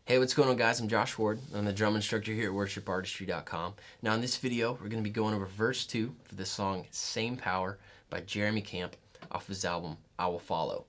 Hey, what's going on, guys? I'm Josh Ward. I'm the drum instructor here at WorshipArtistry.com. Now in this video, we're going to be going over verse 2 for the song Same Power by Jeremy Camp off his album I Will Follow.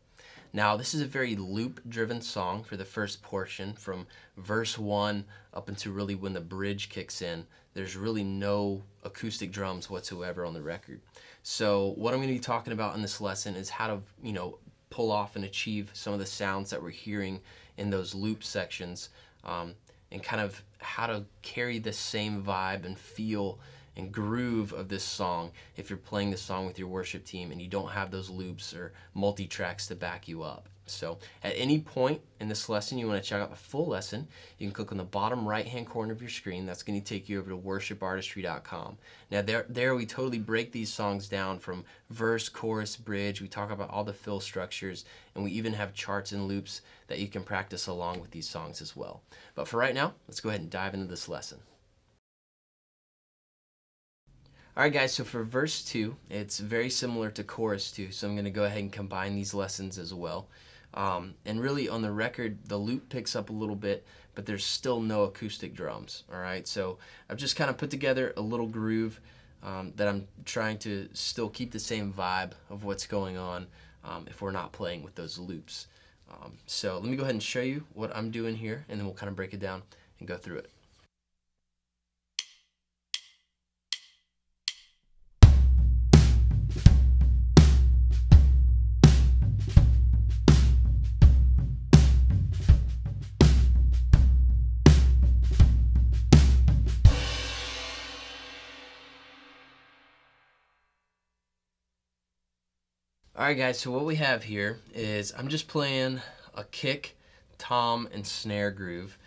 Now this is a very loop-driven song for the first portion from verse 1 up until really when the bridge kicks in. There's really no acoustic drums whatsoever on the record. So what I'm going to be talking about in this lesson is how to, pull off and achieve some of the sounds that we're hearing in those loop sections, and kind of how to carry the same vibe and feel and groove of this song if you're playing this song with your worship team and you don't have those loops or multi-tracks to back you up. So at any point in this lesson you want to check out the full lesson, you can click on the bottom right hand corner of your screen. That's going to take you over to worshipartistry.com. Now there we totally break these songs down from verse, chorus, bridge. We talk about all the fill structures, and we even have charts and loops that you can practice along with these songs as well. But for right now, let's go ahead and dive into this lesson. Alright guys, so for verse 2, it's very similar to chorus 2, so I'm going to go ahead and combine these lessons as well. And really on the record, the loop picks up a little bit, but there's still no acoustic drums. Alright, so I've just kind of put together a little groove that I'm trying to still keep the same vibe of what's going on if we're not playing with those loops. So let me go ahead and show you what I'm doing here, and then we'll kind of break it down and go through it. Alright guys, so what we have here is I'm just playing a kick, tom, and snare groove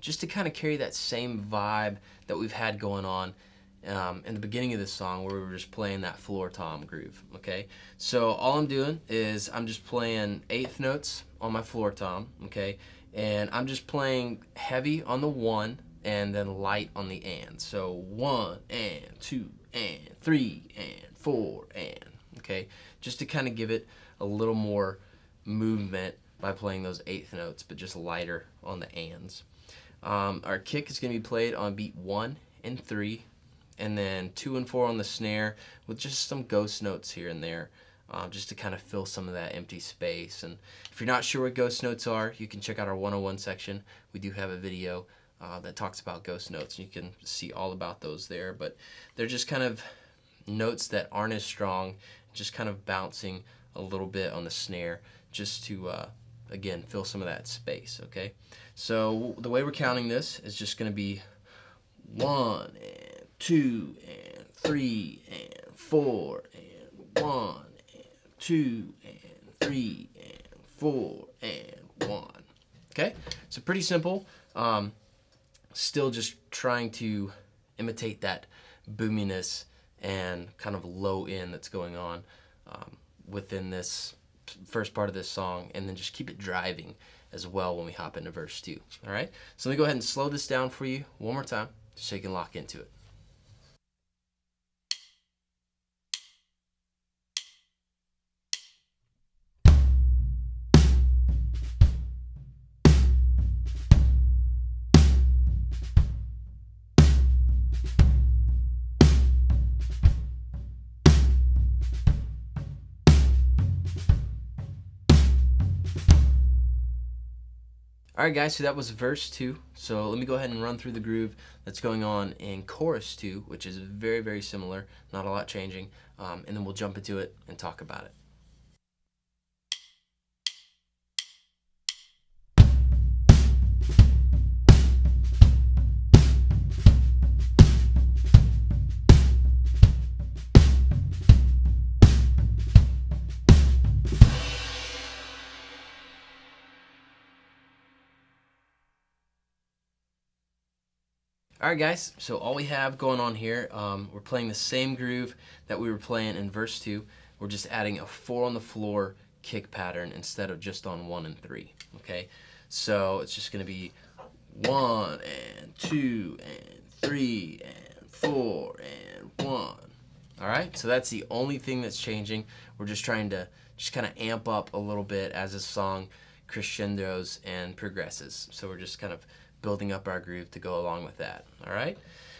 just to kind of carry that same vibe that we've had going on in the beginning of this song where we were just playing that floor tom groove. Okay, so all I'm doing is I'm just playing eighth notes on my floor tom, okay, and I'm just playing heavy on the 1 and then light on the and. So 1 and 2 and 3 and 4 and, okay, just to kind of give it a little more movement by playing those eighth notes, but just lighter on the ands. Our kick is going to be played on beat 1 and 3, and then 2 and 4 on the snare with just some ghost notes here and there, just to kind of fill some of that empty space. And if you're not sure what ghost notes are, you can check out our 101 section. We do have a video that talks about ghost notes, and you can see all about those there. But they're just kind of notes that aren't as strong, just kind of bouncing a little bit on the snare just to again fill some of that space. Okay, so the way we're counting this is just going to be 1 and 2 and 3 and 4 and 1 and 2 and 3 and 4 and 1. Okay, so pretty simple. Still just trying to imitate that boominess and kind of low end that's going on within this first part of this song, and then just keep it driving as well when we hop into verse 2. Alright, so let me go ahead and slow this down for you one more time so you can lock into it. Alright guys, so that was verse 2. So let me go ahead and run through the groove that's going on in chorus 2, which is very, very similar, not a lot changing, and then we'll jump into it and talk about it. Alright guys, so all we have going on here, we're playing the same groove that we were playing in verse 2. We're just adding a 4 on the floor kick pattern instead of just on 1 and 3. Okay, so it's just going to be 1 and 2 and 3 and 4 and 1. Alright, so that's the only thing that's changing. We're just trying to kind of amp up a little bit as this song crescendos and progresses. So we're just kind of building up our groove to go along with that. All right.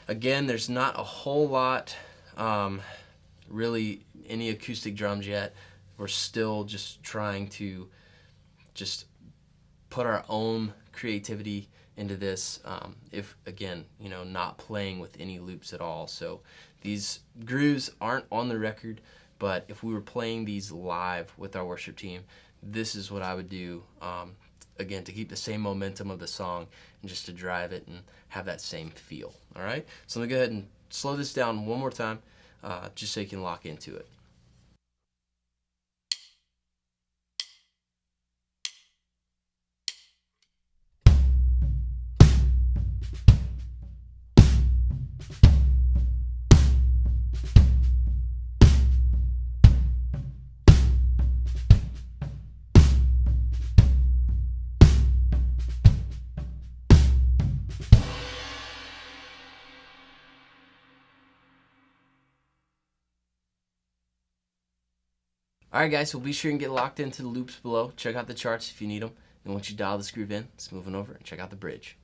Again, there's not a whole lot, really, any acoustic drums yet. We're still just trying to just put our own creativity into this, if again, not playing with any loops at all. So these grooves aren't on the record, but if we were playing these live with our worship team, this is what I would do, again, to keep the same momentum of the song and just to drive it and have that same feel. All right, so I'm gonna go ahead and slow this down one more time, just so you can lock into it. Alright guys, so be sure and get locked into the loops below. Check out the charts if you need them. And once you dial this groove in, let's move on over and check out the bridge.